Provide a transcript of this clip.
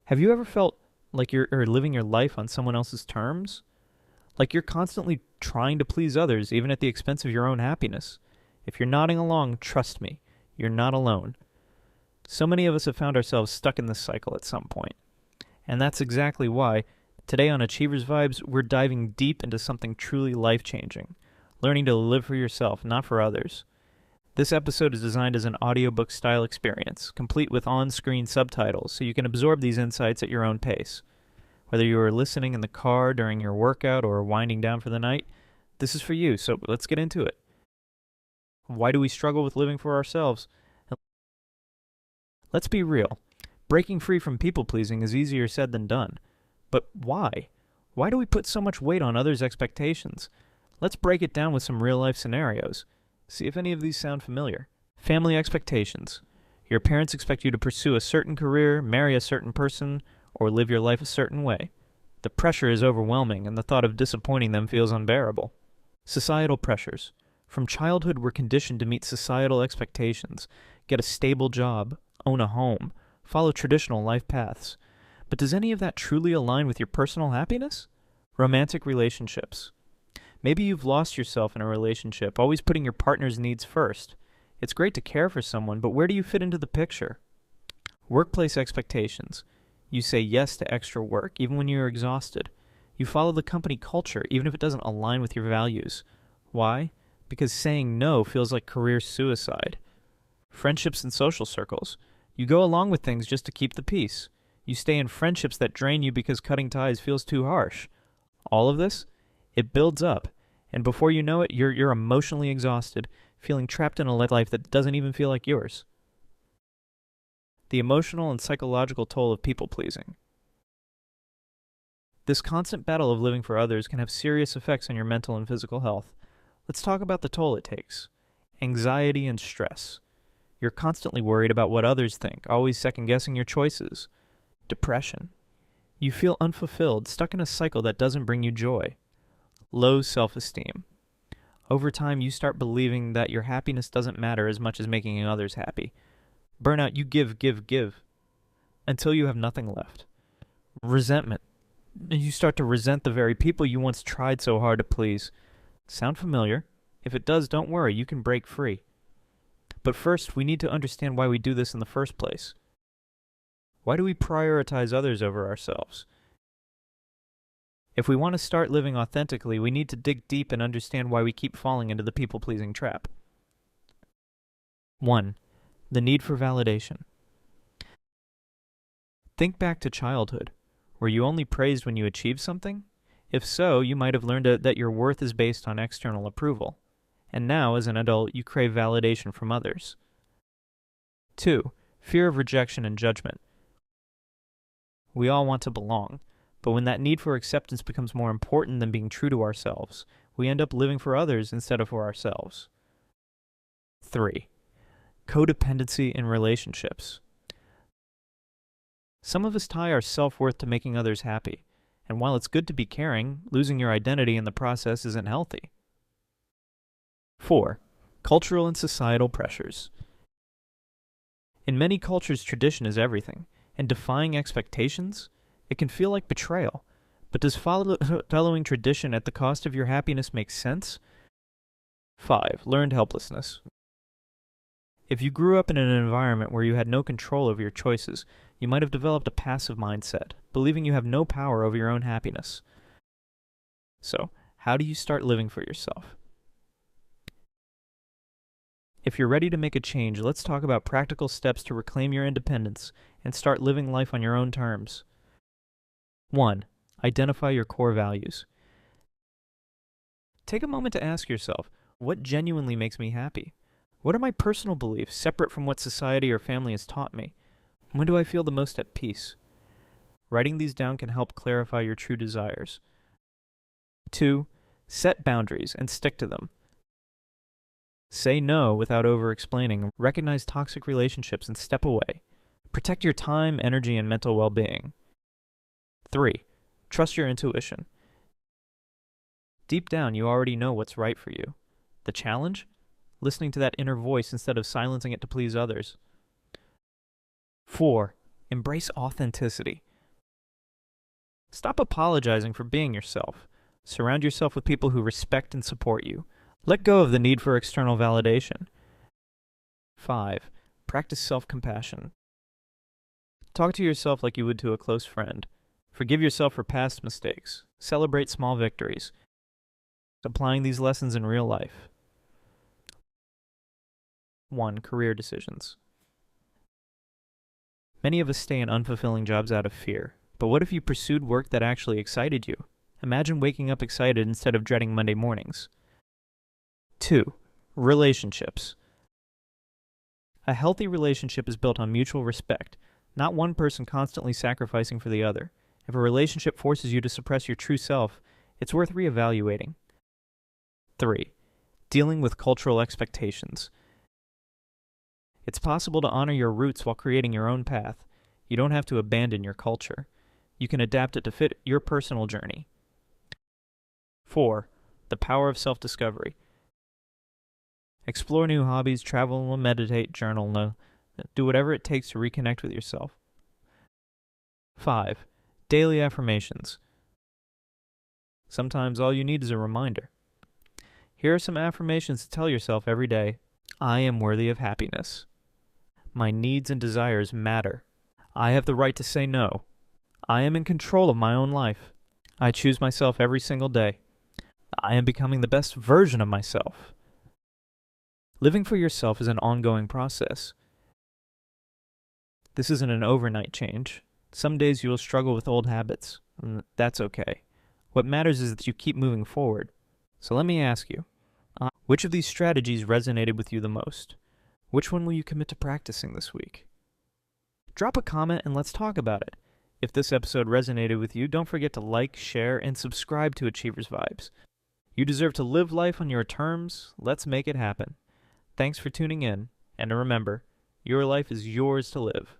Have you ever felt like you're living your life on someone else's terms? Like you're constantly trying to please others, even at the expense of your own happiness? If you're nodding along, trust me, you're not alone. So many of us have found ourselves stuck in this cycle at some point. And that's exactly why, today on Achievers Vibes, we're diving deep into something truly life-changing. Learning to live for yourself, not for others. This episode is designed as an audiobook-style experience, complete with on-screen subtitles, so you can absorb these insights at your own pace. Whether you are listening in the car during your workout or winding down for the night, this is for you, so let's get into it. Why do we struggle with living for ourselves? Let's be real. Breaking free from people-pleasing is easier said than done. But why? Why do we put so much weight on others' expectations? Let's break it down with some real-life scenarios. See if any of these sound familiar. Family expectations. Your parents expect you to pursue a certain career, marry a certain person, or live your life a certain way. The pressure is overwhelming, and the thought of disappointing them feels unbearable. Societal pressures. From childhood, we're conditioned to meet societal expectations, get a stable job, own a home, follow traditional life paths. But does any of that truly align with your personal happiness? Romantic relationships. Maybe you've lost yourself in a relationship, always putting your partner's needs first. It's great to care for someone, but where do you fit into the picture? Workplace expectations. You say yes to extra work, even when you're exhausted. You follow the company culture, even if it doesn't align with your values. Why? Because saying no feels like career suicide. Friendships and social circles. You go along with things just to keep the peace. You stay in friendships that drain you because cutting ties feels too harsh. All of this? It builds up, and before you know it, you're emotionally exhausted, feeling trapped in a life that doesn't even feel like yours. The emotional and psychological toll of people-pleasing. This constant battle of living for others can have serious effects on your mental and physical health. Let's talk about the toll it takes. Anxiety and stress. You're constantly worried about what others think, always second-guessing your choices. Depression. You feel unfulfilled, stuck in a cycle that doesn't bring you joy. Low self-esteem. Over time, you start believing that your happiness doesn't matter as much as making others happy. Burnout, you give, until you have nothing left. Resentment. You start to resent the very people you once tried so hard to please. Sound familiar? If it does, don't worry, you can break free. But first, we need to understand why we do this in the first place. Why do we prioritize others over ourselves? If we want to start living authentically, we need to dig deep and understand why we keep falling into the people-pleasing trap. 1. The need for validation. Think back to childhood. Were you only praised when you achieved something? If so, you might have learned that your worth is based on external approval. And now, as an adult, you crave validation from others. 2. Fear of rejection and judgment. We all want to belong. But when that need for acceptance becomes more important than being true to ourselves, we end up living for others instead of for ourselves. 3. Codependency in relationships. Some of us tie our self-worth to making others happy, and while it's good to be caring, losing your identity in the process isn't healthy. 4. Cultural and societal pressures. In many cultures, tradition is everything, and defying expectations? It can feel like betrayal, but does following tradition at the cost of your happiness make sense? 5. Learned helplessness. If you grew up in an environment where you had no control over your choices, you might have developed a passive mindset, believing you have no power over your own happiness. So, how do you start living for yourself? If you're ready to make a change, let's talk about practical steps to reclaim your independence and start living life on your own terms. 1. Identify your core values. Take a moment to ask yourself, what genuinely makes me happy? What are my personal beliefs, separate from what society or family has taught me? When do I feel the most at peace? Writing these down can help clarify your true desires. 2. Set boundaries and stick to them. Say no without over-explaining. Recognize toxic relationships and step away. Protect your time, energy, and mental well-being. 3. Trust your intuition. Deep down, you already know what's right for you. The challenge? Listening to that inner voice instead of silencing it to please others. 4. Embrace authenticity. Stop apologizing for being yourself. Surround yourself with people who respect and support you. Let go of the need for external validation. 5. Practice self-compassion. Talk to yourself like you would to a close friend. Forgive yourself for past mistakes. Celebrate small victories. Applying these lessons in real life. 1. Career decisions. Many of us stay in unfulfilling jobs out of fear. But what if you pursued work that actually excited you? Imagine waking up excited instead of dreading Monday mornings. 2. Relationships. A healthy relationship is built on mutual respect, not one person constantly sacrificing for the other. If a relationship forces you to suppress your true self, it's worth reevaluating. 3. Dealing with cultural expectations. It's possible to honor your roots while creating your own path. You don't have to abandon your culture. You can adapt it to fit your personal journey. 4. The power of self-discovery. Explore new hobbies, travel, meditate, journal, do whatever it takes to reconnect with yourself. 5. Daily affirmations. Sometimes all you need is a reminder. Here are some affirmations to tell yourself every day. I am worthy of happiness. My needs and desires matter. I have the right to say no. I am in control of my own life. I choose myself every single day. I am becoming the best version of myself. Living for yourself is an ongoing process. This isn't an overnight change. Some days you will struggle with old habits. That's okay. What matters is that you keep moving forward. So let me ask you, which of these strategies resonated with you the most? Which one will you commit to practicing this week? Drop a comment and let's talk about it. If this episode resonated with you, don't forget to like, share, and subscribe to Achievers Vibes. You deserve to live life on your terms. Let's make it happen. Thanks for tuning in, and remember, your life is yours to live.